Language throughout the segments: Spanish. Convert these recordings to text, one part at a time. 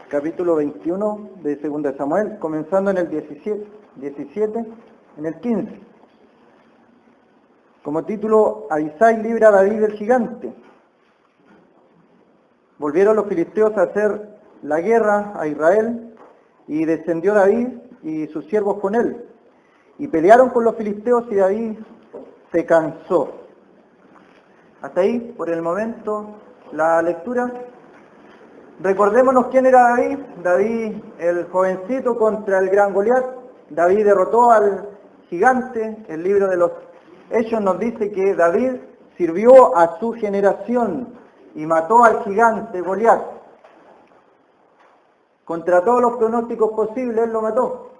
capítulo 21 de 2 Samuel, comenzando en el 17, en el 15. Como título, Abisai libra a David del gigante. Volvieron los filisteos a hacer la guerra a Israel, y descendió David y sus siervos con él. Y pelearon con los filisteos y David se cansó. Hasta ahí, por el momento, la lectura. Recordémonos quién era David. David, el jovencito contra el gran Goliat. David derrotó al gigante. El libro de los Hechos nos dice que David sirvió a su generación y mató al gigante Goliat. Contra todos los pronósticos posibles, él lo mató.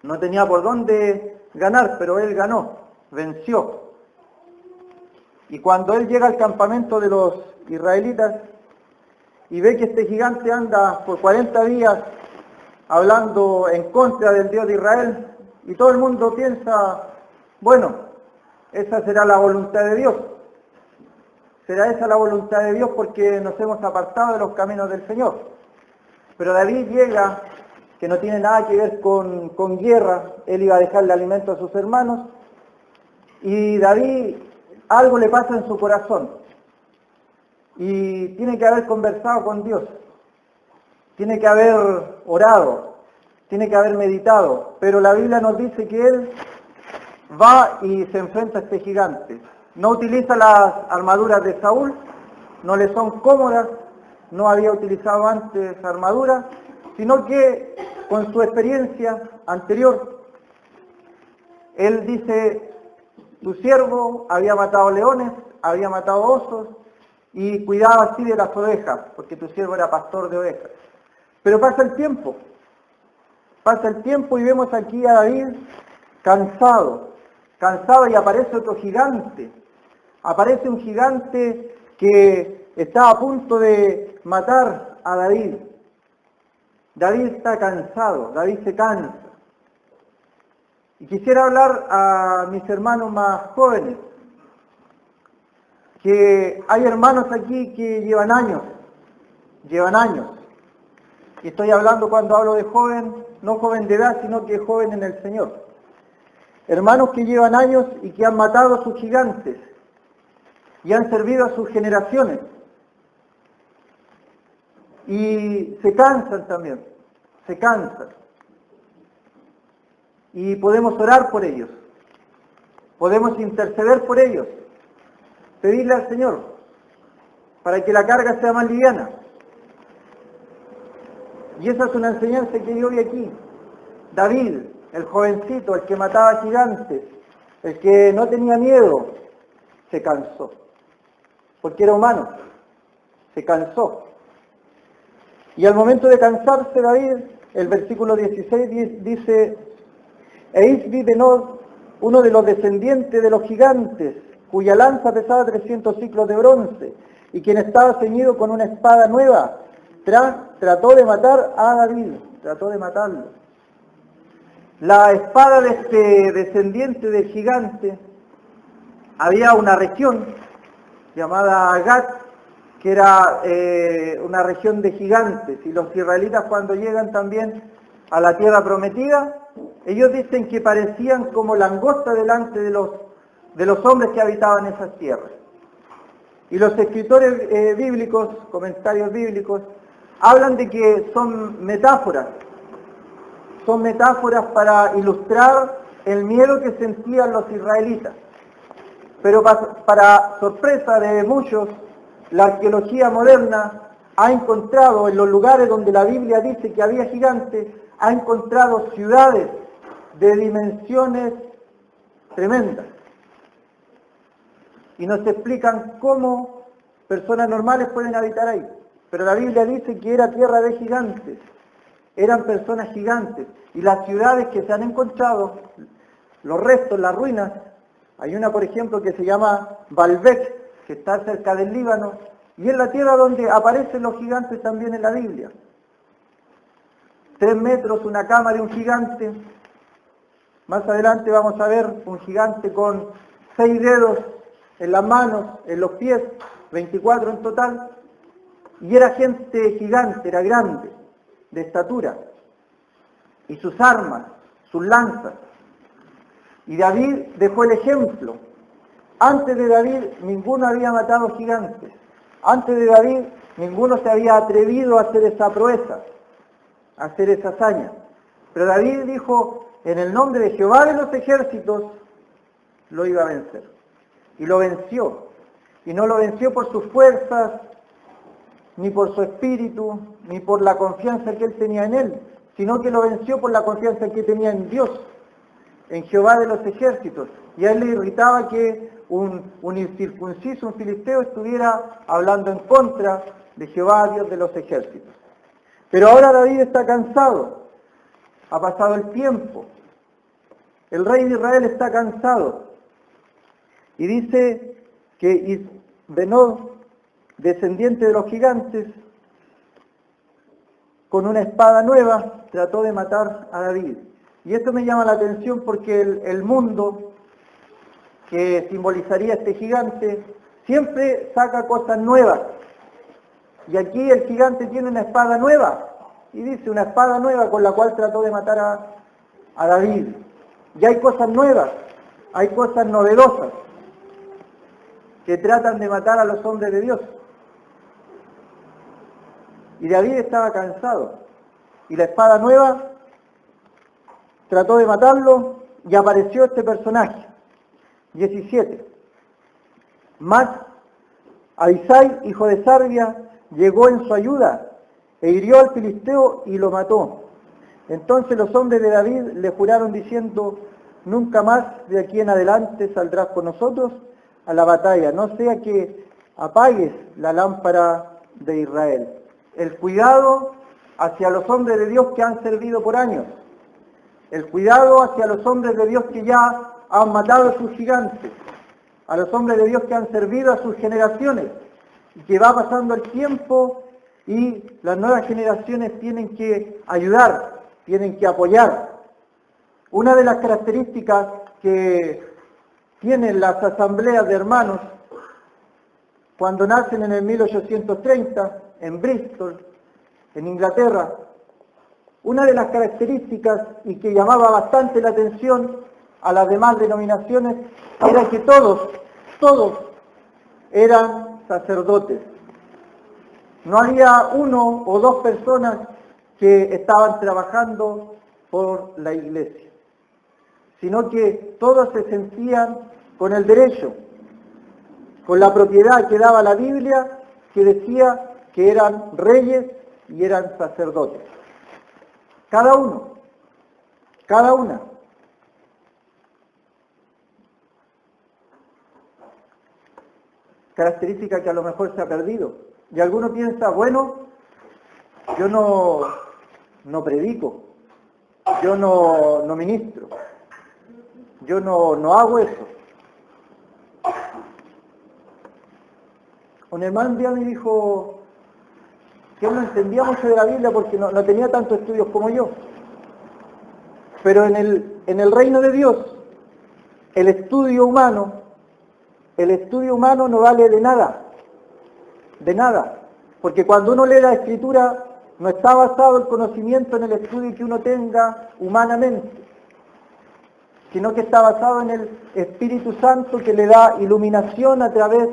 No tenía por dónde ganar, pero él ganó, venció. Y cuando él llega al campamento de los israelitas y ve que este gigante anda por 40 días hablando en contra del Dios de Israel, y todo el mundo piensa, bueno, esa será la voluntad de Dios. Será esa la voluntad de Dios porque nos hemos apartado de los caminos del Señor. Pero David llega, que no tiene nada que ver con guerra, él iba a dejarle alimento a sus hermanos, y David, algo le pasa en su corazón, y tiene que haber conversado con Dios, tiene que haber orado, tiene que haber meditado, pero la Biblia nos dice que él va y se enfrenta a este gigante. No utiliza las armaduras de Saúl, no le son cómodas, no había utilizado antes armadura, sino que con su experiencia anterior, él dice, tu siervo había matado leones, había matado osos, y cuidaba así de las ovejas, porque tu siervo era pastor de ovejas. Pero pasa el tiempo y vemos aquí a David cansado, y aparece otro gigante. Aparece un gigante que está a punto de matar a David. David está cansado, David se cansa. Y quisiera hablar a mis hermanos más jóvenes, que hay hermanos aquí que llevan años. Y estoy hablando, cuando hablo de joven, no joven de edad, sino que joven en el Señor. Hermanos que llevan años y que han matado a sus gigantes y han servido a sus generaciones. Y se cansan también, se cansan. Y podemos orar por ellos, podemos interceder por ellos, pedirle al Señor para que la carga sea más liviana. Y esa es una enseñanza que yo vi aquí. David, el jovencito, el que mataba gigantes, el que no tenía miedo, se cansó, porque era humano, se cansó. Y al momento de cansarse David, el versículo 16 dice, e Isbi-Benob, uno de los descendientes de los gigantes, cuya lanza pesaba 300 ciclos de bronce, y quien estaba ceñido con una espada nueva, trató de matar a David, trató de matarlo. La espada de este descendiente del gigante, había una región llamada Gat, que era una región de gigantes, y los israelitas cuando llegan también a la tierra prometida, ellos dicen que parecían como langosta delante de los hombres que habitaban esas tierras. Y los escritores bíblicos, comentarios bíblicos, hablan de que son metáforas para ilustrar el miedo que sentían los israelitas. Pero para sorpresa de muchos, la arqueología moderna ha encontrado en los lugares donde la Biblia dice que había gigantes, ha encontrado ciudades de dimensiones tremendas. Y nos explican cómo personas normales pueden habitar ahí. Pero la Biblia dice que era tierra de gigantes, eran personas gigantes. Y las ciudades que se han encontrado, los restos, las ruinas, hay una por ejemplo que se llama Baalbek, que está cerca del Líbano, y es la tierra donde aparecen los gigantes también en la Biblia. 3 metros, una cama de un gigante. Más adelante vamos a ver un gigante con 6 dedos en las manos, en los pies, 24 en total. Y era gente gigante, era grande. de estatura, y sus armas, sus lanzas. Y David dejó el ejemplo. Antes de David ninguno había matado gigantes. Antes de David ninguno se había atrevido a hacer esa proeza, a hacer esa hazaña. Pero David dijo, en el nombre de Jehová de los ejércitos, lo iba a vencer. Y lo venció. Y no lo venció por sus fuerzas, ni por su espíritu, ni por la confianza que él tenía en él, sino que lo venció por la confianza que tenía en Dios, en Jehová de los ejércitos. Y a él le irritaba que un incircunciso, un filisteo, estuviera hablando en contra de Jehová, Dios de los ejércitos. Pero ahora David está cansado, ha pasado el tiempo, el rey de Israel está cansado, y dice que Isbenod, descendiente de los gigantes, con una espada nueva, trató de matar a David. Y esto me llama la atención porque el mundo que simbolizaría este gigante siempre saca cosas nuevas. Y aquí el gigante tiene una espada nueva, y dice una espada nueva con la cual trató de matar a David. Y hay cosas nuevas, hay cosas novedosas que tratan de matar a los hombres de Dios. Y David estaba cansado, y la espada nueva trató de matarlo, y apareció este personaje. 17. Mas Abisai, hijo de Sarbia, llegó en su ayuda, e hirió al filisteo y lo mató. Entonces los hombres de David le juraron diciendo, nunca más de aquí en adelante saldrás con nosotros a la batalla, no sea que apagues la lámpara de Israel. El cuidado hacia los hombres de Dios que han servido por años. El cuidado hacia los hombres de Dios que ya han matado a sus gigantes. A los hombres de Dios que han servido a sus generaciones. Y que va pasando el tiempo y las nuevas generaciones tienen que ayudar, tienen que apoyar. Una de las características que tienen las asambleas de hermanos cuando nacen en el 1830, en Bristol, en Inglaterra, una de las características y que llamaba bastante la atención a las demás denominaciones era que todos eran sacerdotes. No había uno o dos personas que estaban trabajando por la iglesia, sino que todos se sentían con el derecho, con la propiedad que daba la Biblia, que decía que eran reyes y eran sacerdotes. Cada uno, cada una. Característica que a lo mejor se ha perdido. Y alguno piensa, bueno, yo no predico, yo no ministro, yo no hago eso. Un hermano un día me dijo que él no entendía mucho de la Biblia porque no tenía tantos estudios como yo. Pero en el reino de Dios, el estudio humano no vale de nada, porque cuando uno lee la Escritura no está basado el conocimiento en el estudio que uno tenga humanamente, sino que está basado en el Espíritu Santo que le da iluminación a través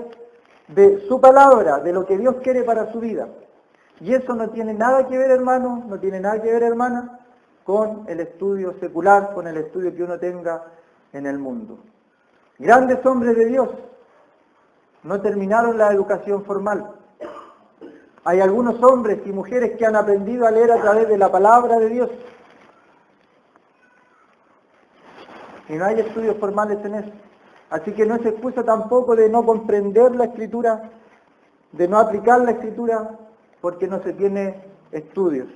de su palabra, de lo que Dios quiere para su vida. Y eso no tiene nada que ver, hermano, no tiene nada que ver, hermana, con el estudio secular, con el estudio que uno tenga en el mundo. Grandes hombres de Dios no terminaron la educación formal. Hay algunos hombres y mujeres que han aprendido a leer a través de la palabra de Dios. Y no hay estudios formales en eso. Así que no es excusa tampoco de no comprender la Escritura, de no aplicar la Escritura, porque no se tiene estudios.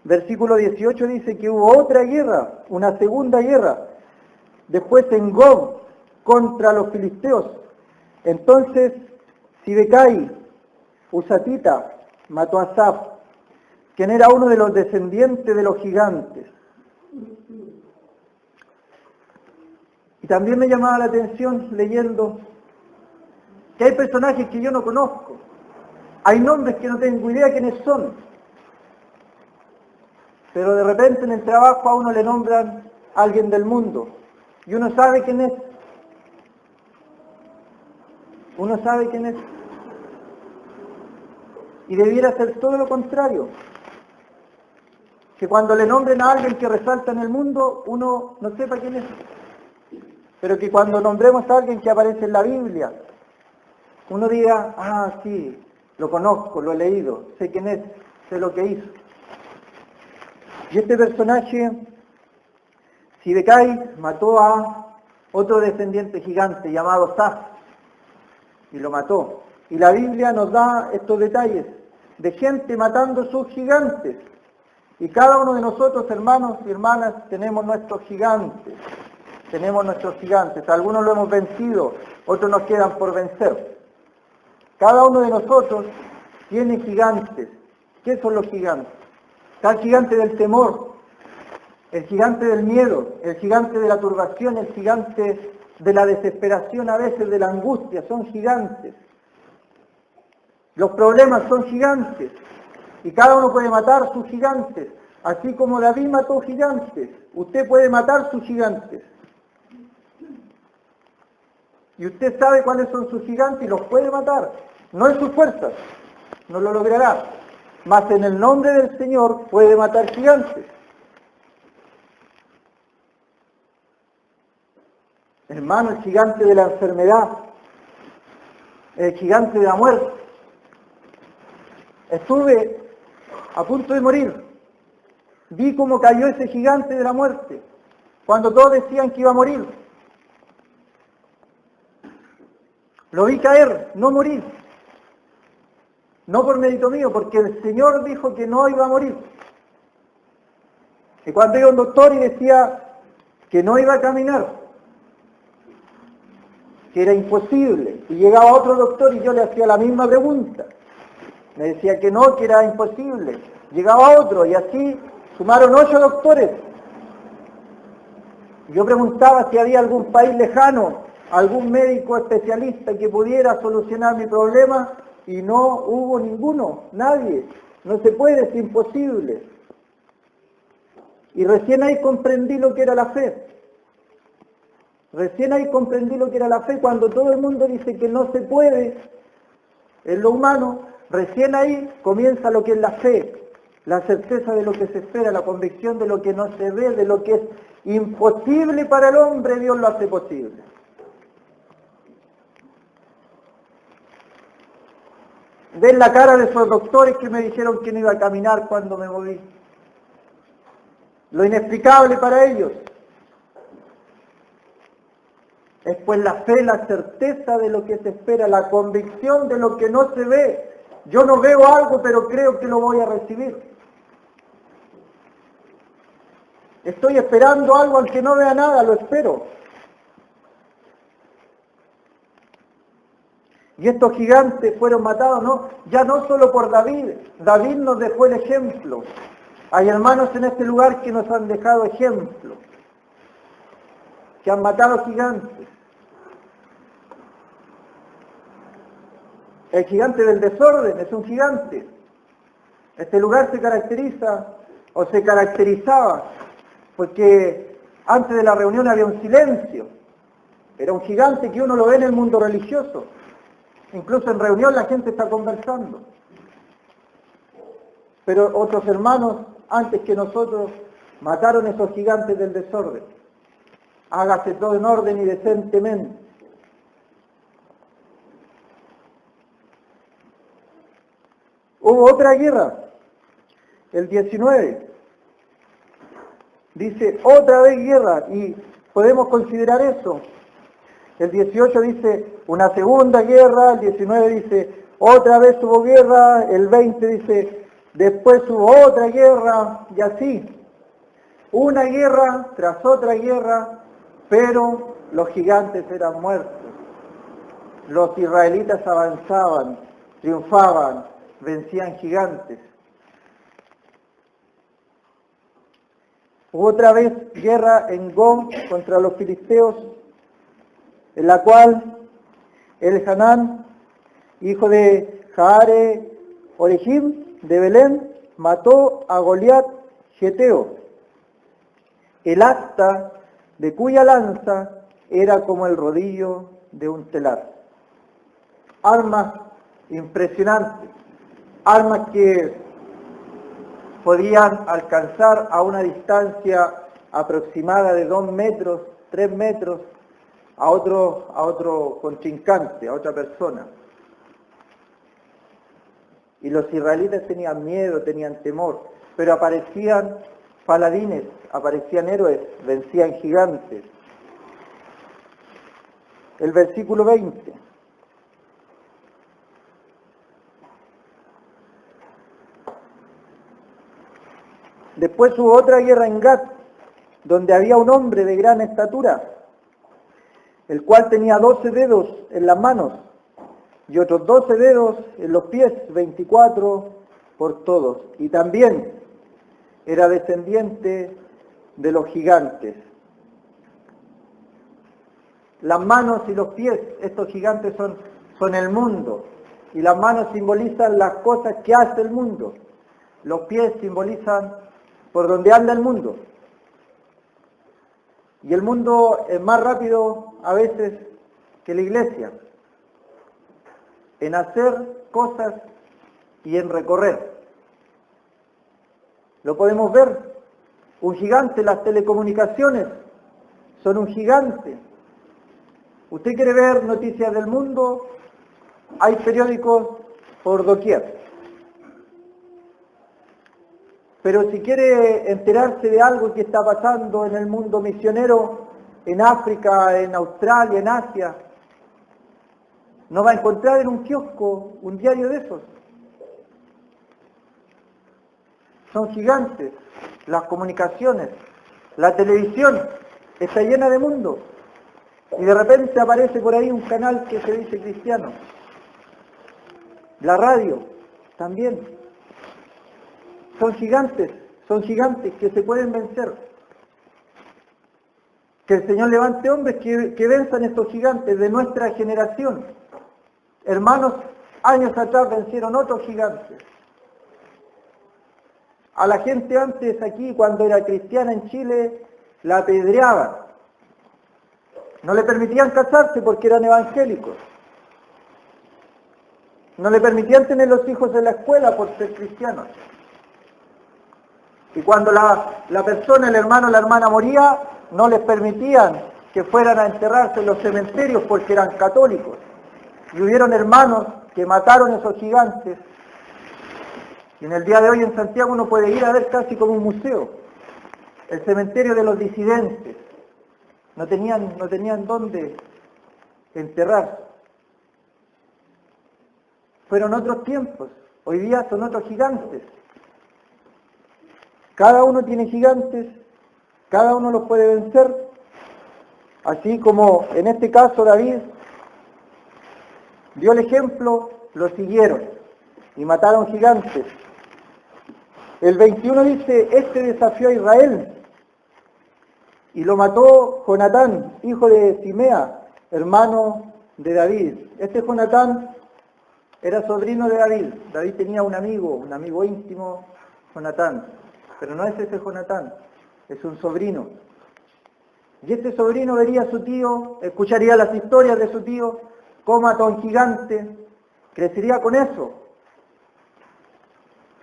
Versículo 18 dice que hubo otra guerra, una segunda guerra, después en Gob contra los filisteos. Entonces Sibecai, Usatita, mató a Asaf, quien era uno de los descendientes de los gigantes. Y también me llamaba la atención leyendo que hay personajes que yo no conozco, hay nombres que no tengo idea quiénes son, pero de repente en el trabajo a uno le nombran a alguien del mundo, y uno sabe quién es. Uno sabe quién es. Y debiera ser todo lo contrario. Que cuando le nombren a alguien que resalta en el mundo, uno no sepa quién es. Pero que cuando nombremos a alguien que aparece en la Biblia, uno diga, ah, sí, lo conozco, lo he leído, sé quién es, sé lo que hizo. Y este personaje, Sibecai, mató a otro descendiente gigante llamado Saf, y lo mató. Y la Biblia nos da estos detalles de gente matando sus gigantes. Y cada uno de nosotros, hermanos y hermanas, tenemos nuestros gigantes. Tenemos nuestros gigantes. Algunos lo hemos vencido, otros nos quedan por vencer. Cada uno de nosotros tiene gigantes. ¿Qué son los gigantes? Está el gigante del temor, el gigante del miedo, el gigante de la turbación, el gigante de la desesperación, a veces de la angustia, son gigantes. Los problemas son gigantes. Y cada uno puede matar sus gigantes. Así como David mató gigantes, usted puede matar sus gigantes. Y usted sabe cuáles son sus gigantes y los puede matar. No en sus fuerzas, no lo logrará. Mas en el nombre del Señor puede matar gigantes. Hermano, el gigante de la enfermedad, el gigante de la muerte. Estuve a punto de morir. Vi cómo cayó ese gigante de la muerte, cuando todos decían que iba a morir. Lo vi caer, no morir. No por mérito mío, porque el Señor dijo que no iba a morir. Y cuando iba un doctor y decía que no iba a caminar, que era imposible, y llegaba otro doctor y yo le hacía la misma pregunta, me decía que no, que era imposible, llegaba otro y así sumaron 8 doctores. Yo preguntaba si había algún país lejano, algún médico especialista que pudiera solucionar mi problema, y no hubo ninguno, nadie. No se puede, es imposible. Y recién ahí comprendí lo que era la fe. Recién ahí comprendí lo que era la fe, cuando todo el mundo dice que no se puede en lo humano, recién ahí comienza lo que es la fe, la certeza de lo que se espera, la convicción de lo que no se ve, de lo que es imposible para el hombre, Dios lo hace posible. Ven la cara de esos doctores que me dijeron que no iba a caminar cuando me moví. Lo inexplicable para ellos es pues la fe, la certeza de lo que se espera, la convicción de lo que no se ve. Yo no veo algo, pero creo que lo voy a recibir. Estoy esperando algo aunque no vea nada, lo espero. Y estos gigantes fueron matados, ¿no? Ya no solo por David. David nos dejó el ejemplo. Hay hermanos en este lugar que nos han dejado ejemplo, que han matado gigantes. El gigante del desorden es un gigante. Este lugar se caracteriza, o se caracterizaba, porque antes de la reunión había un silencio. Era un gigante que uno lo ve en el mundo religioso. Incluso en reunión la gente está conversando. Pero otros hermanos, antes que nosotros, mataron esos gigantes del desorden. Hágase todo en orden y decentemente. Hubo otra guerra, el 19. Dice, otra vez guerra, y podemos considerar eso. El 18 dice, una segunda guerra, el 19 dice, otra vez hubo guerra, el 20 dice, después hubo otra guerra, y así. Una guerra tras otra guerra, pero los gigantes eran muertos. Los israelitas avanzaban, triunfaban, vencían gigantes. Hubo otra vez guerra en Gom contra los filisteos, en la cual el Hanán, hijo de Jaare Orejim de Belén, mató a Goliat, geteo, el asta de cuya lanza era como el rodillo de un telar. Armas impresionantes, armas que podían alcanzar a una distancia aproximada de 2 metros, 3 metros, a otro contrincante, a otra persona. Y los israelitas tenían miedo, tenían temor, pero aparecían paladines, aparecían héroes, vencían gigantes. El versículo 20. Después hubo otra guerra en Gat, donde había un hombre de gran estatura, el cual tenía 12 dedos en las manos y otros 12 dedos en los pies, 24 por todos. Y también era descendiente de los gigantes. Las manos y los pies, estos gigantes son el mundo. Y las manos simbolizan las cosas que hace el mundo. Los pies simbolizan por donde anda el mundo. Y el mundo es más rápido a veces que la iglesia en hacer cosas y en recorrer. Lo podemos ver. Un gigante, las telecomunicaciones son un gigante. Usted quiere ver noticias del mundo, hay periódicos por doquier. Pero si quiere enterarse de algo que está pasando en el mundo misionero, en África, en Australia, en Asia, no va a encontrar en un kiosco un diario de esos. Son gigantes. Las comunicaciones, la televisión está llena de mundo. Y de repente aparece por ahí un canal que se dice cristiano. La radio también. Son gigantes que se pueden vencer. Que el Señor levante hombres que venzan estos gigantes de nuestra generación. Hermanos, años atrás vencieron otros gigantes. A la gente antes aquí, cuando era cristiana en Chile, la apedreaban. No le permitían casarse porque eran evangélicos. No le permitían tener los hijos en la escuela por ser cristianos. Y cuando la persona, el hermano o la hermana moría, no les permitían que fueran a enterrarse en los cementerios porque eran católicos. Y hubieron hermanos que mataron esos gigantes. Y en el día de hoy en Santiago uno puede ir a ver casi como un museo. El cementerio de los disidentes. No tenían dónde enterrarse. Fueron otros tiempos. Hoy día son otros gigantes. Cada uno tiene gigantes, cada uno los puede vencer, así como en este caso David dio el ejemplo, lo siguieron y mataron gigantes. El 21 dice, este desafió a Israel y lo mató Jonatán, hijo de Simea, hermano de David. Este Jonatán era sobrino de David. David tenía un amigo íntimo, Jonatán. Pero no es ese Jonatán, es un sobrino. Y este sobrino vería a su tío, escucharía las historias de su tío, cómo mató a un gigante, crecería con eso.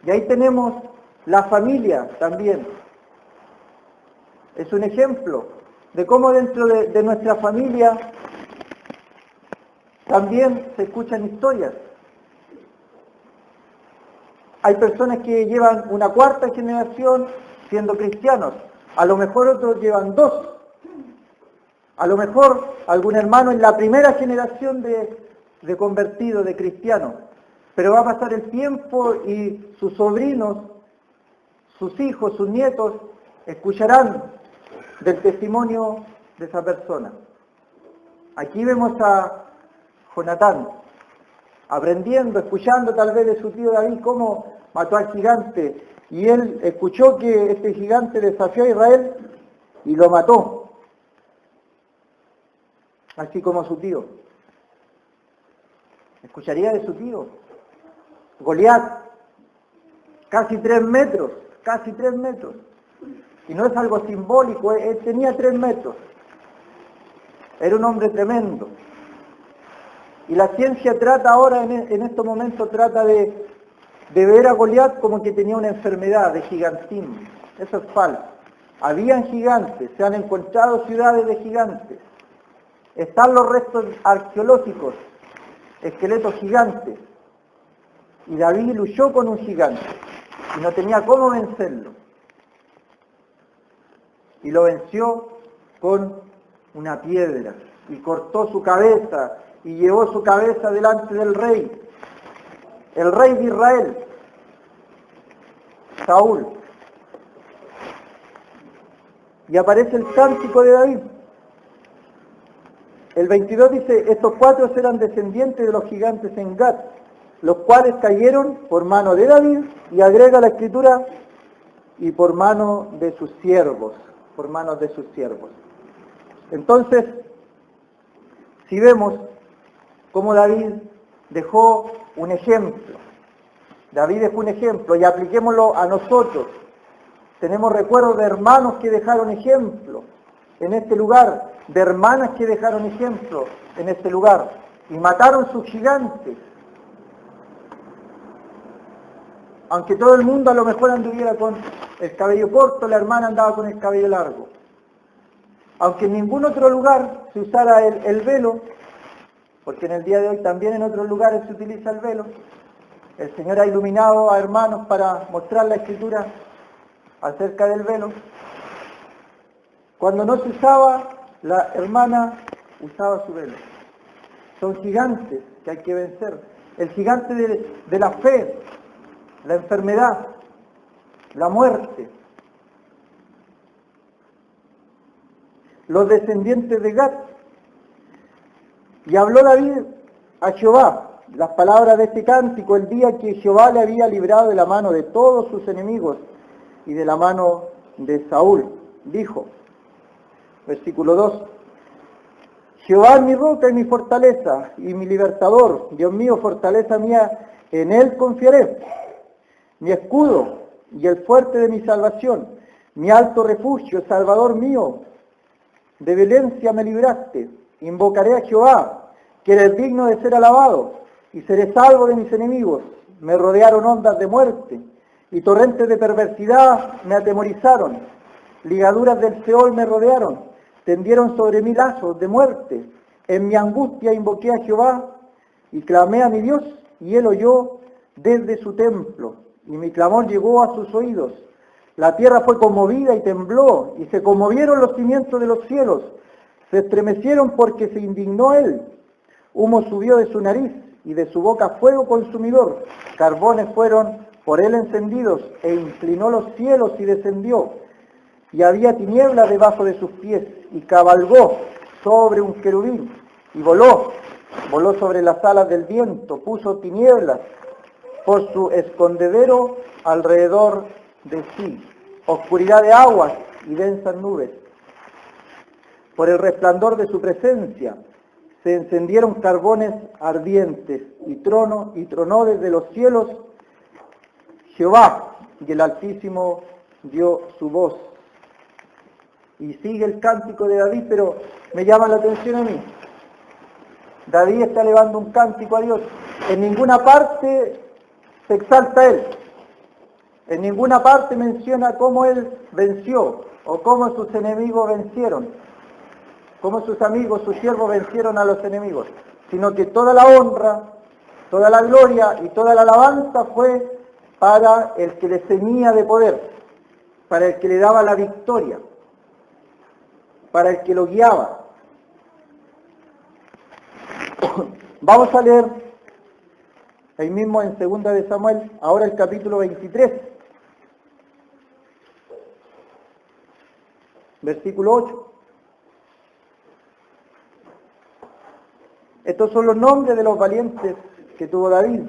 Y ahí tenemos la familia también. Es un ejemplo de cómo dentro de nuestra familia también se escuchan historias. Hay personas que llevan una cuarta generación siendo cristianos. A lo mejor otros llevan 2. A lo mejor algún hermano en la primera generación de convertido, de cristiano. Pero va a pasar el tiempo y sus sobrinos, sus hijos, sus nietos, escucharán del testimonio de esa persona. Aquí vemos a Jonatán, aprendiendo, escuchando tal vez de su tío David cómo mató al gigante. Y él escuchó que este gigante desafió a Israel y lo mató. Así como su tío. Escucharía de su tío. Goliat, casi 3 metros, casi 3 metros. Y no es algo simbólico, él tenía 3 metros. Era un hombre tremendo. Y la ciencia trata ahora, en estos momentos, trata de ver a Goliat como que tenía una enfermedad de gigantismo. Eso es falso. Habían gigantes, se han encontrado ciudades de gigantes. Están los restos arqueológicos, esqueletos gigantes. Y David luchó con un gigante y no tenía cómo vencerlo. Y lo venció con una piedra y cortó su cabeza y llevó su cabeza delante del rey, el rey de Israel, Saúl. Y aparece el cántico de David. El 22 dice, estos 4 eran descendientes de los gigantes en Gat, los cuales cayeron por mano de David, y agrega la escritura, y por mano de sus siervos, por manos de sus siervos. Entonces, si vemos cómo David dejó un ejemplo, y apliquémoslo a nosotros. Tenemos recuerdos de hermanos que dejaron ejemplo en este lugar, de hermanas que dejaron ejemplo en este lugar, y mataron sus gigantes. Aunque todo el mundo a lo mejor anduviera con el cabello corto, la hermana andaba con el cabello largo. Aunque en ningún otro lugar se usara el velo, porque en el día de hoy también en otros lugares se utiliza el velo, el Señor ha iluminado a hermanos para mostrar la escritura acerca del velo. Cuando no se usaba, la hermana usaba su velo. Son gigantes que hay que vencer. El gigante de la fe, la enfermedad, la muerte. Los descendientes de Gat. Y habló David a Jehová las palabras de este cántico el día que Jehová le había librado de la mano de todos sus enemigos y de la mano de Saúl. Dijo, versículo 2, Jehová es mi roca y mi fortaleza y mi libertador, Dios mío, fortaleza mía, en él confiaré. Mi escudo y el fuerte de mi salvación, mi alto refugio, salvador mío, de violencia me libraste. Invocaré a Jehová, que eres digno de ser alabado, y seré salvo de mis enemigos. Me rodearon ondas de muerte, y torrentes de perversidad me atemorizaron. Ligaduras del Seol me rodearon, tendieron sobre mí lazos de muerte. En mi angustia invoqué a Jehová, y clamé a mi Dios, y él oyó desde su templo, y mi clamor llegó a sus oídos. La tierra fue conmovida y tembló, y se conmovieron los cimientos de los cielos. Se estremecieron porque se indignó él. Humo subió de su nariz, y de su boca fuego consumidor. Carbones fueron por él encendidos, e inclinó los cielos y descendió. Y había tiniebla debajo de sus pies, y cabalgó sobre un querubín, y voló sobre las alas del viento, puso tinieblas por su escondedero alrededor de sí, oscuridad de aguas y densas nubes. Por el resplandor de su presencia se encendieron carbones ardientes, y tronó desde los cielos Jehová, y el Altísimo dio su voz. Y sigue el cántico de David, pero me llama la atención a mí. David está elevando un cántico a Dios. En ninguna parte se exalta a él. En ninguna parte menciona cómo él venció o cómo sus enemigos vencieron, cómo sus amigos, sus siervos vencieron a los enemigos, sino que toda la honra, toda la gloria y toda la alabanza fue para el que le ceñía de poder, para el que le daba la victoria, para el que lo guiaba. Vamos a leer ahí mismo en 2 de Samuel, ahora el capítulo 23, versículo 8. Estos son los nombres de los valientes que tuvo David.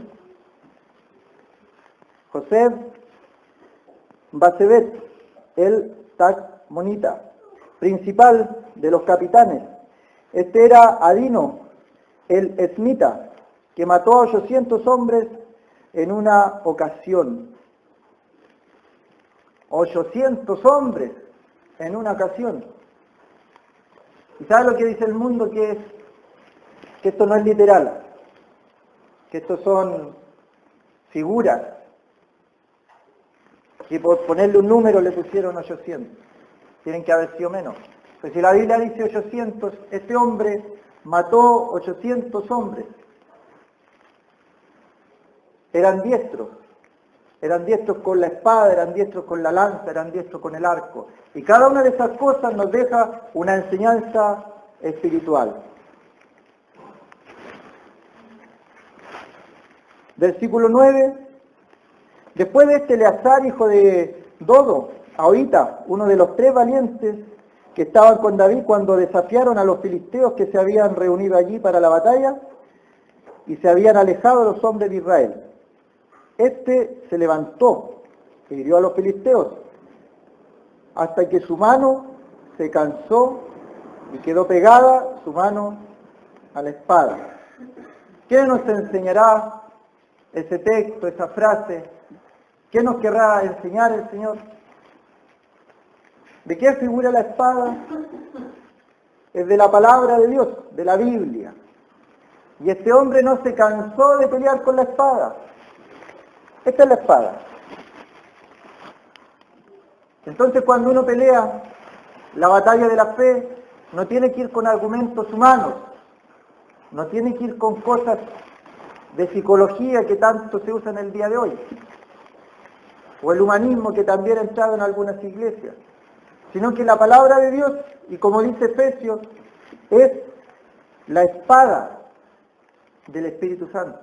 José, Basebet, el Tacmonita, principal de los capitanes. Este era Adino, el Esmita, que mató a 800 hombres en una ocasión. 800 hombres en una ocasión. ¿Y sabe lo que dice el mundo? Que esto no es literal, que estos son figuras, que por ponerle un número le pusieron 800. Tienen que haber sido menos. Pues si la Biblia dice 800, este hombre mató 800 hombres. Eran diestros con la espada, eran diestros con la lanza, eran diestros con el arco. Y cada una de esas cosas nos deja una enseñanza espiritual. Versículo 9. Después de este Eleazar, hijo de Dodo, Ahorita, uno de los 3 valientes que estaban con David cuando desafiaron a los filisteos que se habían reunido allí para la batalla y se habían alejado de los hombres de Israel. Este se levantó e hirió a los filisteos hasta que su mano se cansó y quedó pegada su mano a la espada. ¿Qué nos enseñará ese texto, esa frase? ¿Qué nos querrá enseñar el Señor? ¿De qué figura la espada? Es de la palabra de Dios, de la Biblia. Y este hombre no se cansó de pelear con la espada. Esta es la espada. Entonces cuando uno pelea la batalla de la fe, no tiene que ir con argumentos humanos, no tiene que ir con cosas de psicología que tanto se usan el día de hoy, o el humanismo que también ha entrado en algunas iglesias, sino que la palabra de Dios, y como dice Efesios, es la espada del Espíritu Santo.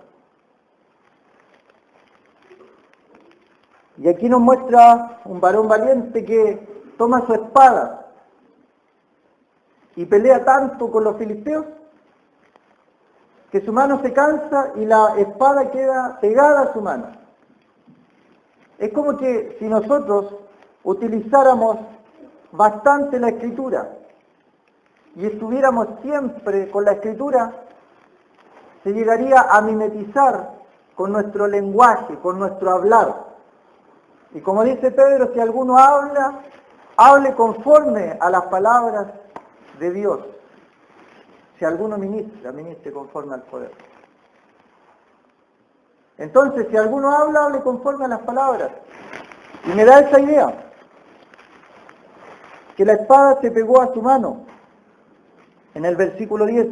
Y aquí nos muestra un varón valiente que toma su espada y pelea tanto con los filisteos que su mano se cansa y la espada queda pegada a su mano. Es como que si nosotros utilizáramos bastante la Escritura y estuviéramos siempre con la Escritura, se llegaría a mimetizar con nuestro lenguaje, con nuestro hablar. Y como dice Pedro, si alguno habla, hable conforme a las palabras de Dios. Si alguno ministra, ministre conforme al poder. Entonces, si alguno habla, hable conforme a las palabras. Y me da esa idea, que la espada se pegó a su mano, en el versículo 10.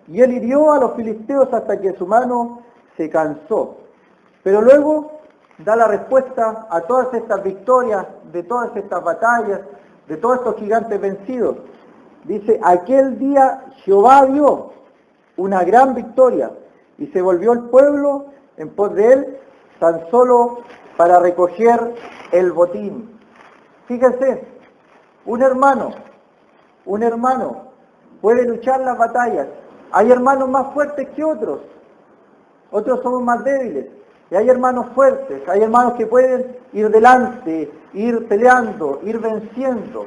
Y él hirió a los filisteos hasta que su mano se cansó. Pero luego da la respuesta a todas estas victorias, de todas estas batallas, de todos estos gigantes vencidos. Dice, aquel día Jehová dio una gran victoria y se volvió el pueblo en pos de él tan solo para recoger el botín. Fíjense, un hermano puede luchar las batallas. Hay hermanos más fuertes que otros somos más débiles. Y hay hermanos fuertes, hay hermanos que pueden ir delante, ir peleando, ir venciendo.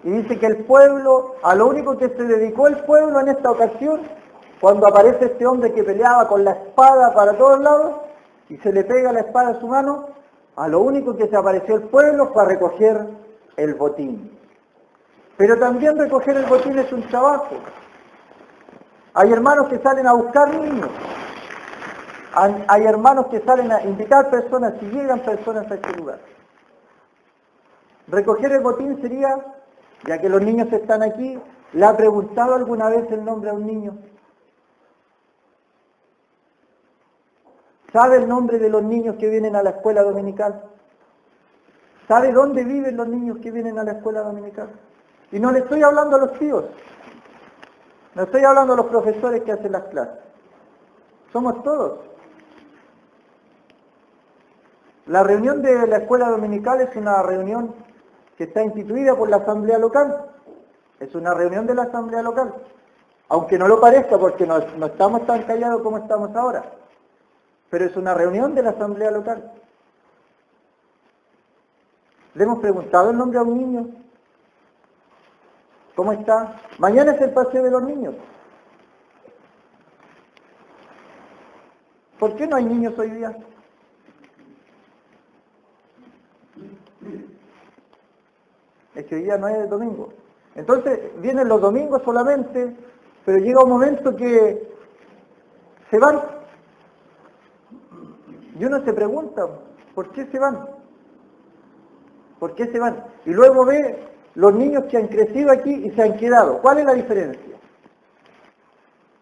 Y dice que el pueblo, a lo único que se dedicó el pueblo en esta ocasión, cuando aparece este hombre que peleaba con la espada para todos lados, y se le pega la espada a su mano, a lo único que se apareció el pueblo fue a recoger el botín. Pero también recoger el botín es un trabajo. Hay hermanos que salen a buscar niños. Hay hermanos que salen a invitar personas y llegan personas a este lugar. Recoger el botín sería, ya que los niños están aquí, ¿le ha preguntado alguna vez el nombre a un niño? ¿Sabe el nombre de los niños que vienen a la escuela dominical? ¿Sabe dónde viven los niños que vienen a la escuela dominical? Y no le estoy hablando a los tíos, no estoy hablando a los profesores que hacen las clases. Somos todos. La reunión de la escuela dominical es una reunión que está instituida por la asamblea local. Es una reunión de la asamblea local. Aunque no lo parezca porque no estamos tan callados como estamos ahora. Pero es una reunión de la asamblea local. ¿Le hemos preguntado el nombre a un niño? ¿Cómo está? Mañana es el paseo de los niños. ¿Por qué no hay niños hoy día? Es que hoy día no es domingo. Entonces vienen los domingos solamente, pero llega un momento que se van. Y uno se pregunta, ¿por qué se van? ¿Por qué se van? Y luego ve los niños que han crecido aquí y se han quedado. ¿Cuál es la diferencia?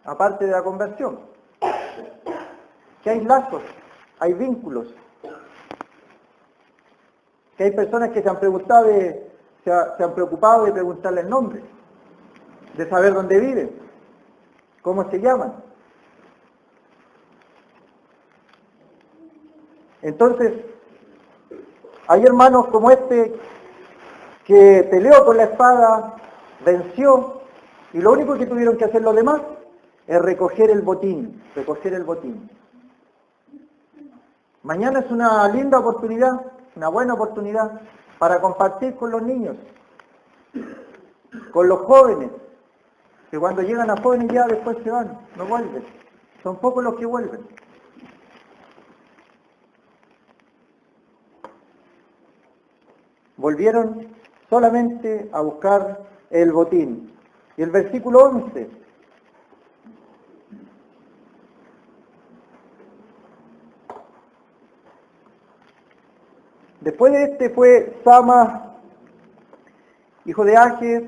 Aparte de la conversión. Que hay lazos, hay vínculos. Que hay personas que se han preguntado se han preocupado de preguntarle el nombre, de saber dónde viven, cómo se llaman. Entonces, hay hermanos como este que peleó con la espada, venció, y lo único que tuvieron que hacer los demás es recoger el botín, Mañana es una linda oportunidad, una buena oportunidad para compartir con los niños, con los jóvenes, que cuando llegan a jóvenes ya después se van, no vuelven. Son pocos los que vuelven. Volvieron solamente a buscar el botín. Y el versículo 11. Después de este fue Sama, hijo de Ages,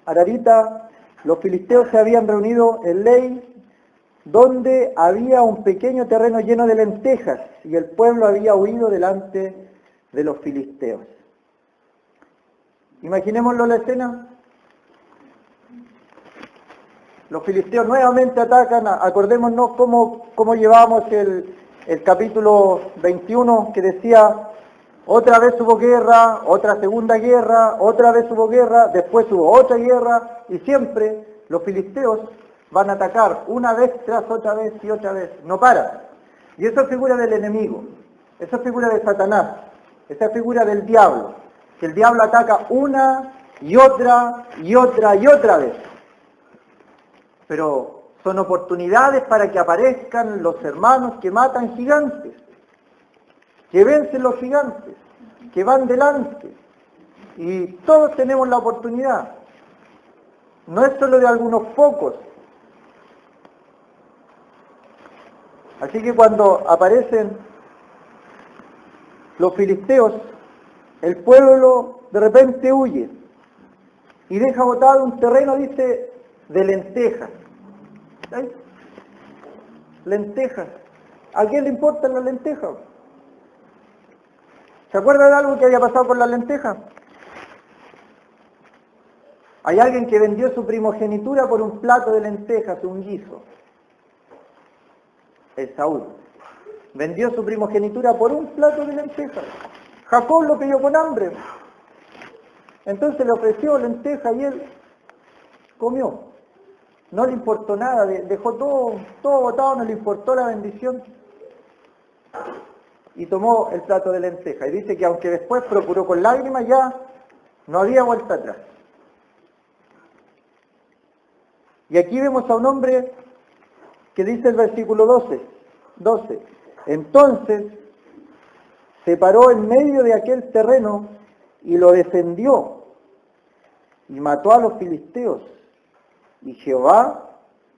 Ararita. Los filisteos se habían reunido en Lei, donde había un pequeño terreno lleno de lentejas, y el pueblo había huido delante de los filisteos. Imaginémoslo la escena. Los filisteos nuevamente atacan. Acordémonos cómo llevamos el capítulo 21, que decía: otra vez hubo guerra, otra segunda guerra, otra vez hubo guerra, después hubo otra guerra, y siempre los filisteos van a atacar una vez tras otra vez y otra vez, no paran. Y esa es figura del enemigo, esa es figura de Satanás, esa es figura del diablo, que el diablo ataca una y otra y otra y otra vez. Pero son oportunidades para que aparezcan los hermanos que matan gigantes, que vencen los gigantes, que van delante. Y todos tenemos la oportunidad. No es solo de algunos pocos. Así que cuando aparecen los filisteos, el pueblo de repente huye y deja botado un terreno, dice, de lentejas. ¿Sí? Lentejas. ¿A quién le importan las lentejas? ¿Se acuerda de algo que había pasado con las lentejas? Hay alguien que vendió su primogenitura por un plato de lentejas, un guiso. Esaú. Vendió su primogenitura por un plato de lentejas. Jacob lo pidió con hambre. Entonces le ofreció lentejas y él comió. No le importó nada, dejó todo botado, no le importó la bendición. Y tomó el plato de lentejas. Y dice que aunque después procuró con lágrimas, ya no había vuelta atrás. Y aquí vemos a un hombre que dice el versículo 12. Entonces se paró en medio de aquel terreno y lo defendió y mató a los filisteos. Y Jehová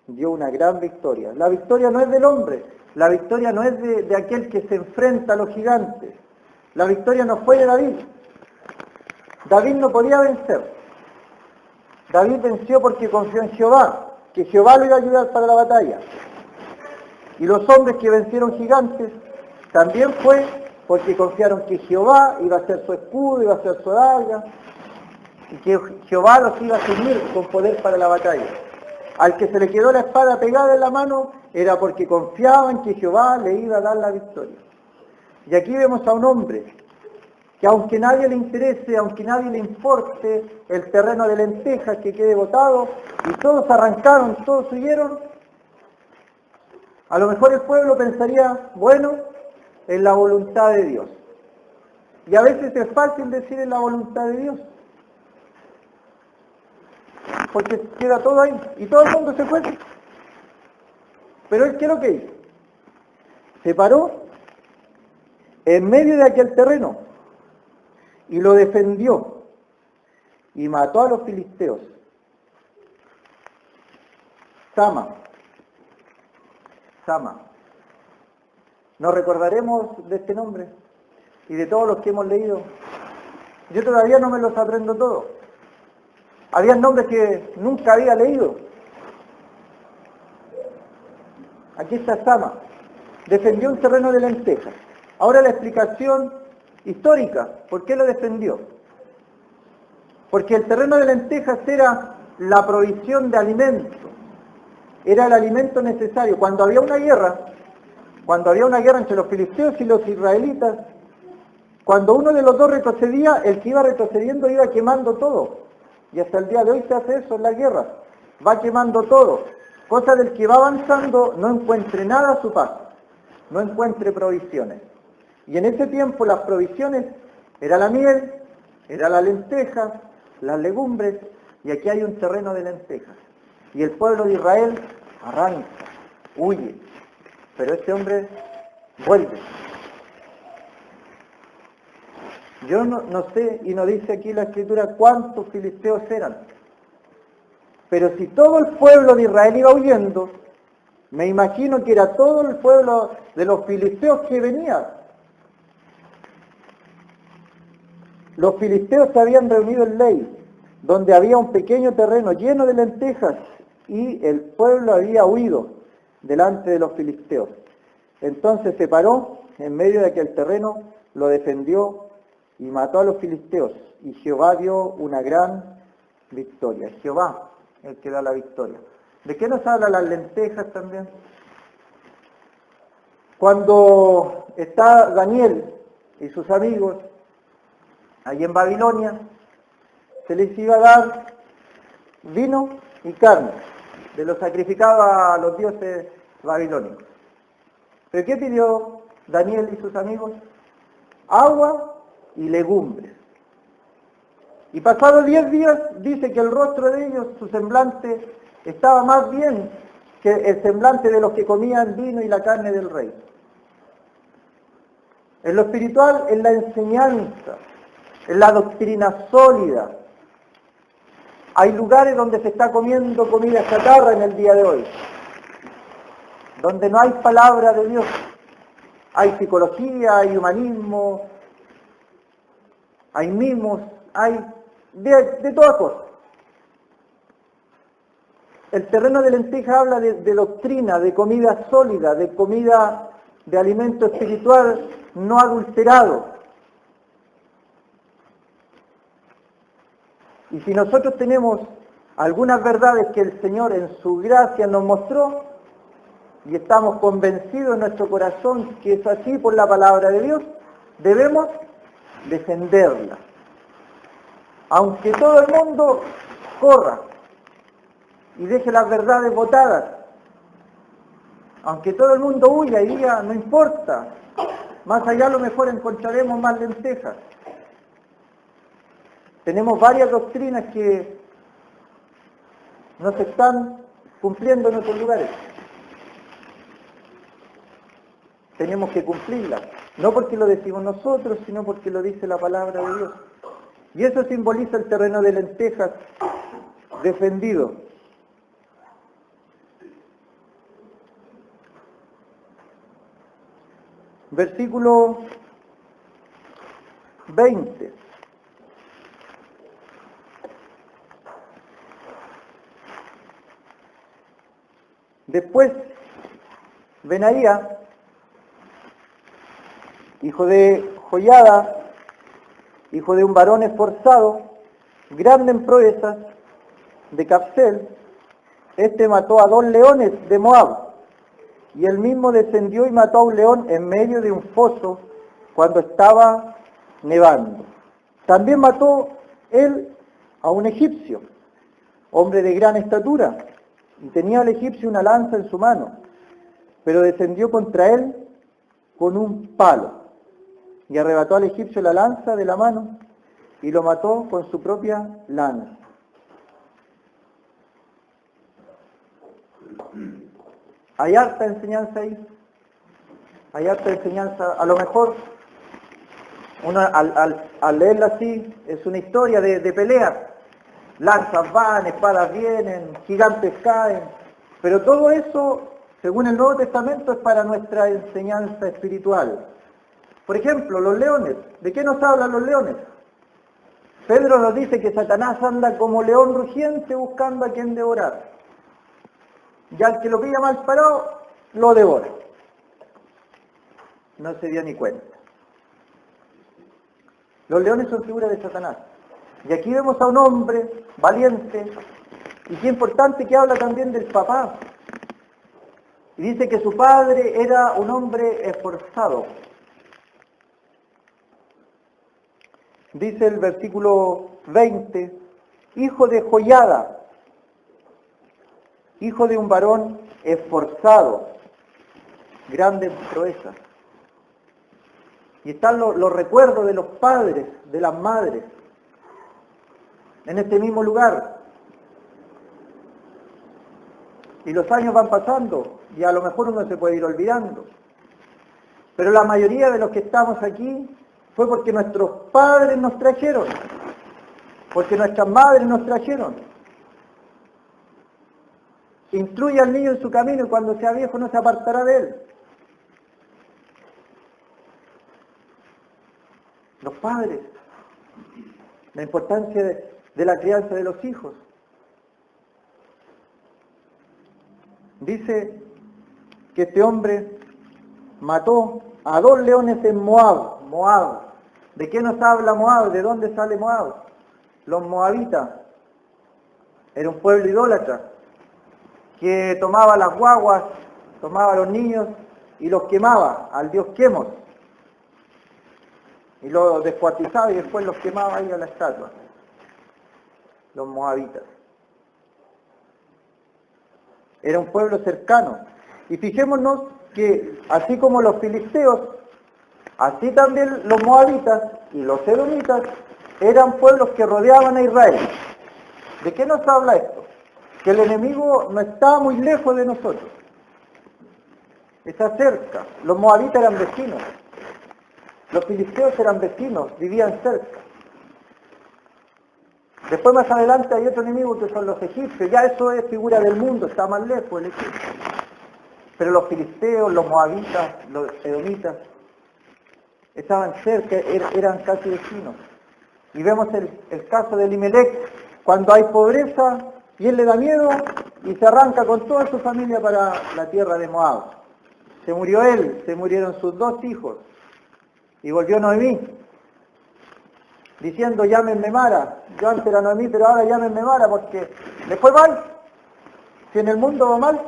dio una gran victoria. La victoria no es del hombre, la victoria no es de aquel que se enfrenta a los gigantes. La victoria no fue de David. David no podía vencer. David venció porque confió en Jehová, que Jehová lo iba a ayudar para la batalla. Y los hombres que vencieron gigantes también fue porque confiaron que Jehová iba a ser su escudo, iba a ser su daga, y que Jehová los iba a ceñir con poder para la batalla. Al que se le quedó la espada pegada en la mano era porque confiaba en que Jehová le iba a dar la victoria. Y aquí vemos a un hombre que aunque nadie le interese, aunque nadie le importe el terreno de lentejas que quede botado, y todos arrancaron, todos huyeron, a lo mejor el pueblo pensaría, bueno, en la voluntad de Dios. Y a veces es fácil decir en la voluntad de Dios, porque queda todo ahí, y todo el mundo se fue. Pero él, ¿qué es lo que hizo? Se paró en medio de aquel terreno, y lo defendió y mató a los filisteos. Sama. Nos recordaremos de este nombre y de todos los que hemos leído. Yo todavía no me los aprendo todos. Había nombres que nunca había leído. Aquí está Sama. Defendió un terreno de lentejas. Ahora la explicación histórica. ¿Por qué lo defendió? Porque el terreno de lentejas era la provisión de alimento. Era el alimento necesario. Cuando había una guerra entre los filisteos y los israelitas, cuando uno de los dos retrocedía, el que iba retrocediendo iba quemando todo. Y hasta el día de hoy se hace eso en la guerra. Va quemando todo. Cosa del que va avanzando no encuentre nada a su paso. No encuentre provisiones. Y en ese tiempo las provisiones era la miel, era la lenteja, las legumbres, y aquí hay un terreno de lentejas. Y el pueblo de Israel arranca, huye. Pero este hombre vuelve. Yo no sé, y no dice aquí la escritura cuántos filisteos eran. Pero si todo el pueblo de Israel iba huyendo, me imagino que era todo el pueblo de los filisteos que venía. Los filisteos se habían reunido en Lei, donde había un pequeño terreno lleno de lentejas, y el pueblo había huido delante de los filisteos. Entonces se paró en medio de aquel terreno, lo defendió y mató a los filisteos. Y Jehová dio una gran victoria. Jehová, el que da la victoria. ¿De qué nos habla las lentejas también? Cuando está Daniel y sus amigos allí en Babilonia, se les iba a dar vino y carne, de lo sacrificado a los dioses babilónicos. ¿Pero qué pidió Daniel y sus amigos? Agua y legumbres. Y pasados 10 días, dice que el rostro de ellos, su semblante, estaba más bien que el semblante de los que comían vino y la carne del rey. En lo espiritual, en la enseñanza, en la doctrina sólida, hay lugares donde se está comiendo comida chatarra en el día de hoy, donde no hay palabra de Dios. Hay psicología, hay humanismo, hay mimos, hay de todas cosas. El terreno de lenteja habla de doctrina, de comida sólida, de comida, de alimento espiritual no adulterado. Y si nosotros tenemos algunas verdades que el Señor en su gracia nos mostró, y estamos convencidos en nuestro corazón que es así por la palabra de Dios, debemos defenderla. Aunque todo el mundo corra y deje las verdades botadas, aunque todo el mundo huya y diga, no importa, más allá a lo mejor encontraremos más lentejas. Tenemos varias doctrinas que no se están cumpliendo en otros lugares. Tenemos que cumplirlas, no porque lo decimos nosotros, sino porque lo dice la palabra de Dios. Y eso simboliza el terreno de lentejas defendido. Versículo 20. Después, Benaía, hijo de Joiada, hijo de un varón esforzado, grande en proezas, de Capsel, este mató a 2 leones de Moab, y él mismo descendió y mató a un león en medio de un foso cuando estaba nevando. También mató él a un egipcio, hombre de gran estatura, y tenía el egipcio una lanza en su mano, pero descendió contra él con un palo, y arrebató al egipcio la lanza de la mano, y lo mató con su propia lanza. Hay harta enseñanza ahí, hay harta enseñanza. A lo mejor Uno al leerla así, es una historia de peleas. Lanzas van, espadas vienen, gigantes caen. Pero todo eso, según el Nuevo Testamento, es para nuestra enseñanza espiritual. Por ejemplo, los leones. ¿De qué nos hablan los leones? Pedro nos dice que Satanás anda como león rugiente buscando a quien devorar. Y al que lo pilla mal parado, lo devora. No se dio ni cuenta. Los leones son figuras de Satanás. Y aquí vemos a un hombre valiente, y qué importante que habla también del papá. Y dice que su padre era un hombre esforzado. Dice el versículo 20, hijo de joyada, hijo de un varón esforzado, grande proeza. Y están los recuerdos de los padres, de las madres, en este mismo lugar. Y los años van pasando, y a lo mejor uno se puede ir olvidando. Pero la mayoría de los que estamos aquí fue porque nuestros padres nos trajeron, porque nuestras madres nos trajeron. Instruye al niño en su camino y cuando sea viejo no se apartará de él. Los padres, la importancia de la crianza de los hijos. Dice que este hombre mató a 2 leones en Moab. Moab. ¿De qué nos habla Moab? ¿De dónde sale Moab? Los moabitas. Era un pueblo idólatra que tomaba las guaguas, tomaba a los niños y los quemaba al dios Quemos. Y los descuartizaba y después los quemaba ahí a la estatua. Los moabitas. Era un pueblo cercano. Y fijémonos que así como los filisteos, así también los moabitas y los edomitas eran pueblos que rodeaban a Israel. ¿De qué nos habla esto? Que el enemigo no está muy lejos de nosotros. Está cerca. Los moabitas eran vecinos. Los filisteos eran vecinos, vivían cerca. Después más adelante hay otro enemigo que son los egipcios. Ya eso es figura del mundo, está más lejos el Egipto. Pero los filisteos, los moabitas, los edomitas, estaban cerca, eran casi vecinos. Y vemos el caso de Elimelech, cuando hay pobreza, y él le da miedo y se arranca con toda su familia para la tierra de Moab. Se murió él, se murieron sus 2 hijos. Y volvió Noemí, diciendo, llámenme Mara. Yo antes era Noemí, pero ahora llámenme Mara, porque le fue mal. Si en el mundo va mal,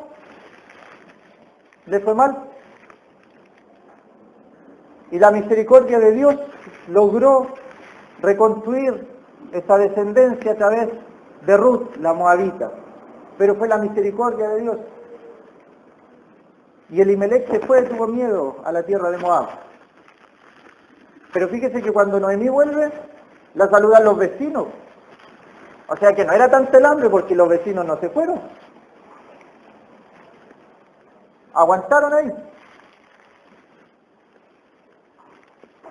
le fue mal. Y la misericordia de Dios logró reconstruir esa descendencia a través de Ruth, la moabita. Pero fue la misericordia de Dios. Y Elimelech se fue, tuvo miedo a la tierra de Moab. Pero fíjese que cuando Noemí vuelve, la saludan los vecinos. O sea que no era tanto el hambre porque los vecinos no se fueron. Aguantaron ahí.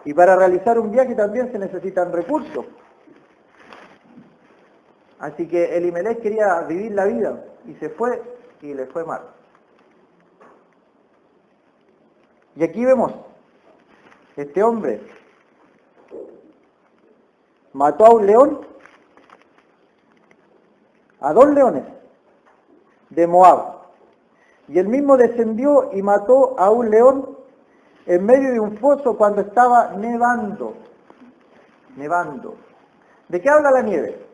Y para realizar un viaje también se necesitan recursos. Así que Elimelech quería vivir la vida y se fue y le fue mal. Y aquí vemos, este hombre mató a un león, a 2 leones de Moab. Y él mismo descendió y mató a un león en medio de un foso cuando estaba nevando. Nevando. ¿De qué habla la nieve?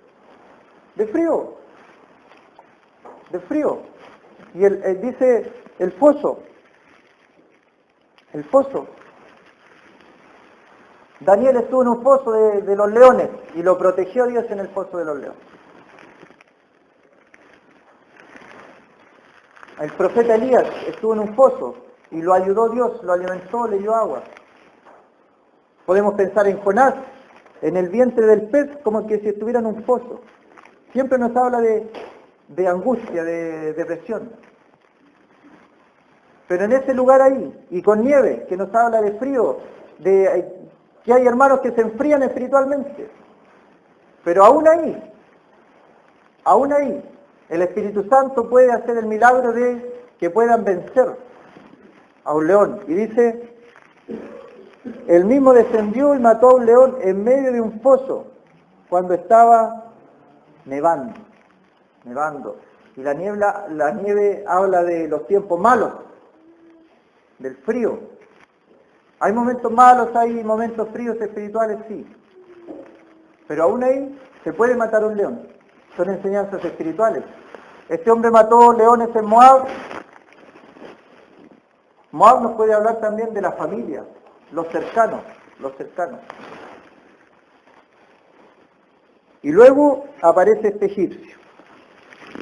De frío. De frío. Y él dice el foso. El foso. Daniel estuvo en un foso de los leones y lo protegió Dios en el foso de los leones. El profeta Elías estuvo en un foso y lo ayudó Dios, lo alimentó, le dio agua. Podemos pensar en Jonás, en el vientre del pez, como que si estuviera en un foso. Siempre nos habla de angustia, de depresión. Pero en ese lugar ahí, y con nieve, que nos habla de frío, que hay hermanos que se enfrían espiritualmente. Pero aún ahí, el Espíritu Santo puede hacer el milagro de que puedan vencer a un león. Y dice, él mismo descendió y mató a un león en medio de un foso, cuando estaba nevando. Y la nieve habla de los tiempos malos, del frío. Hay momentos malos, hay momentos fríos espirituales, sí. Pero aún ahí se puede matar un león. Son enseñanzas espirituales. Este hombre mató leones en Moab. Moab nos puede hablar también de la familia, los cercanos. Y luego aparece este egipcio.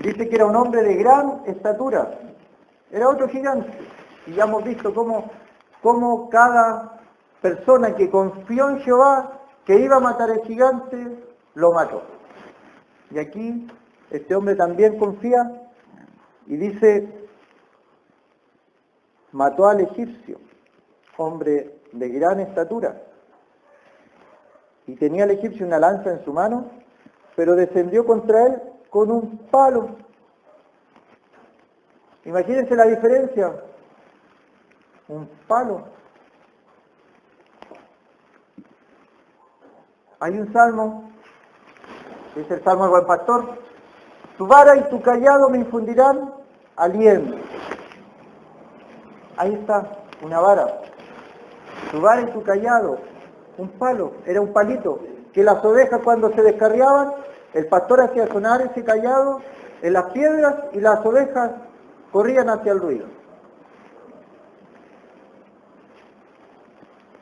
Dice que era un hombre de gran estatura. Era otro gigante. Y ya hemos visto cómo cada persona que confió en Jehová, que iba a matar al gigante, lo mató. Y aquí este hombre también confía y dice, mató al egipcio, hombre de gran estatura. Y tenía el egipcio una lanza en su mano, pero descendió contra él con un palo. Imagínense la diferencia. Un palo. Hay un salmo, es el salmo del buen pastor. Tu vara y tu callado me infundirán aliento. Ahí está, una vara. Tu vara y tu callado, un palo, era un palito, que las ovejas cuando se descarriaban, el pastor hacía sonar ese callado en las piedras y las ovejas corrían hacia el ruido.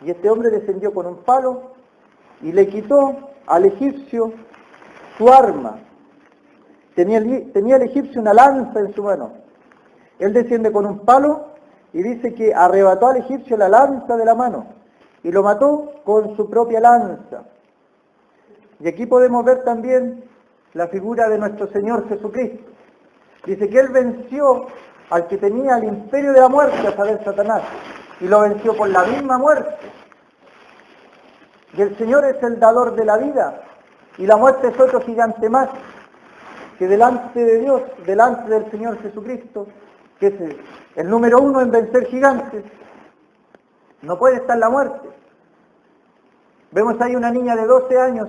Y este hombre descendió con un palo y le quitó al egipcio su arma. Tenía el egipcio una lanza en su mano. Él desciende con un palo y dice que arrebató al egipcio la lanza de la mano y lo mató con su propia lanza. Y aquí podemos ver también la figura de nuestro Señor Jesucristo. Dice que Él venció al que tenía el imperio de la muerte, a saber, Satanás, y lo venció por la misma muerte. Y el Señor es el dador de la vida, y la muerte es otro gigante más, que delante de Dios, delante del Señor Jesucristo, que es el número uno en vencer gigantes, no puede estar la muerte. Vemos ahí una niña de 12 años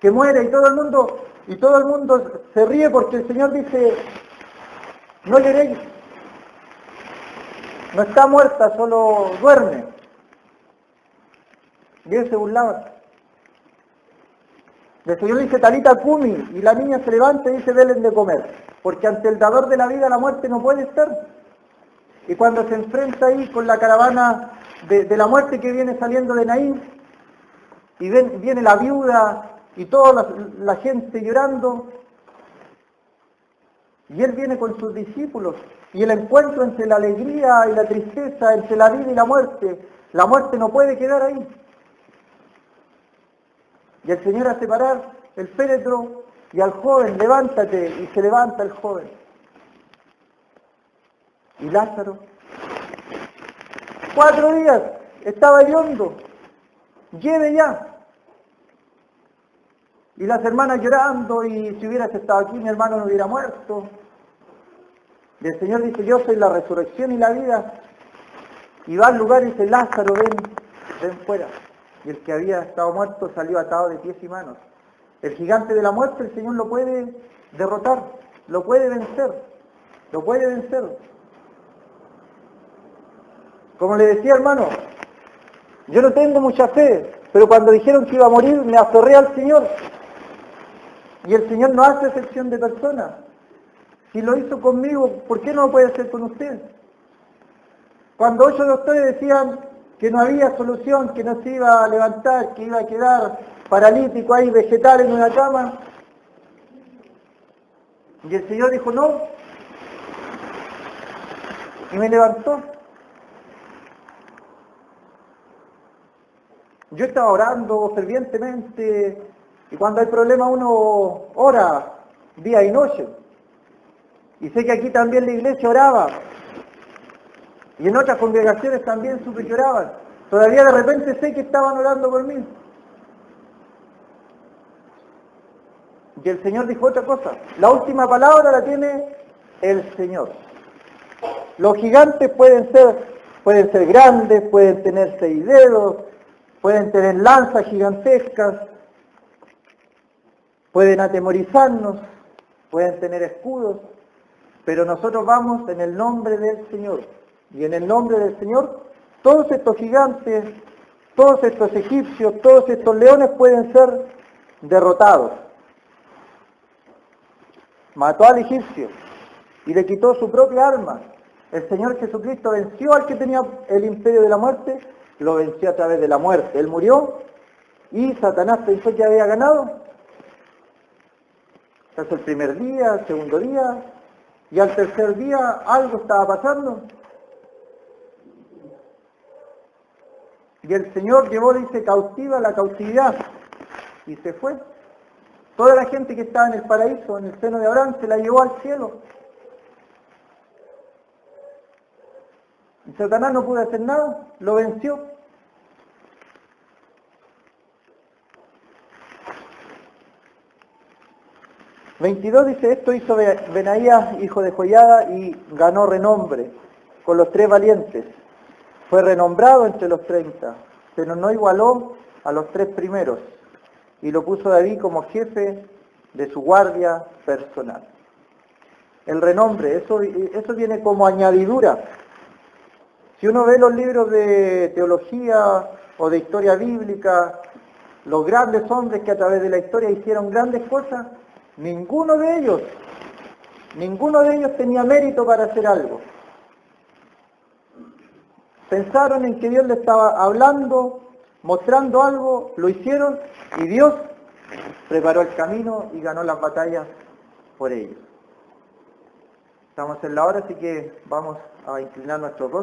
que muere y todo el mundo se ríe porque el Señor dice, no lloréis, no está muerta, solo duerme. Y él se burlaba. El Señor dice, Talita Cumi, y la niña se levanta y dice, denle de comer, porque ante el dador de la vida la muerte no puede estar. Y cuando se enfrenta ahí con la caravana de la muerte que viene saliendo de Naín, y viene la viuda y toda la gente llorando, y él viene con sus discípulos, y el encuentro entre la alegría y la tristeza, entre la vida y la muerte no puede quedar ahí. Y el Señor hace parar el féretro y al joven, levántate, y se levanta el joven. Y Lázaro, 4 días, estaba hediondo, lleve ya. Y las hermanas llorando, y si hubieras estado aquí mi hermano no hubiera muerto. Y el Señor dice, yo soy la resurrección y la vida. Y va al lugar y dice, Lázaro, ven fuera. Y el que había estado muerto salió atado de pies y manos. El gigante de la muerte el Señor lo puede derrotar, lo puede vencer. Como le decía, hermano, yo no tengo mucha fe, pero cuando dijeron que iba a morir me aferré al Señor. Y el Señor no hace excepción de personas. Si lo hizo conmigo, ¿por qué no lo puede hacer con usted? Cuando 8 doctores decían que no había solución, que no se iba a levantar, que iba a quedar paralítico ahí, vegetal en una cama, y el Señor dijo no, y me levantó. Yo estaba orando fervientemente, y cuando hay problema uno ora día y noche. Y sé que aquí también la iglesia oraba, y en otras congregaciones también supe que oraban. Todavía de repente sé que estaban orando por mí. Y el Señor dijo otra cosa. La última palabra la tiene el Señor. Los gigantes pueden ser grandes, pueden tener 6 dedos, pueden tener lanzas gigantescas, pueden atemorizarnos, pueden tener escudos, pero nosotros vamos en el nombre del Señor. Y en el nombre del Señor, todos estos gigantes, todos estos egipcios, todos estos leones pueden ser derrotados. Mató al egipcio y le quitó su propia arma. El Señor Jesucristo venció al que tenía el imperio de la muerte, lo venció a través de la muerte. Él murió y Satanás pensó que había ganado. Pasó el primer día, el segundo día, y al tercer día algo estaba pasando. Y el Señor llevó, dice, cautiva la cautividad y se fue. Toda la gente que estaba en el paraíso, en el seno de Abraham, se la llevó al cielo. Y Satanás no pudo hacer nada, lo venció. ...22 dice, esto hizo Benaías, hijo de Joiada, y ganó renombre con los 3 valientes. Fue renombrado entre los 30, pero no igualó a los 3 primeros. Y lo puso David como jefe de su guardia personal. El renombre, eso viene como añadidura. Si uno ve los libros de teología o de historia bíblica, los grandes hombres que a través de la historia hicieron grandes cosas, ninguno de ellos tenía mérito para hacer algo. Pensaron en que Dios le estaba hablando, mostrando algo, lo hicieron y Dios preparó el camino y ganó las batallas por ellos. Estamos en la hora, así que vamos a inclinar nuestros rostros.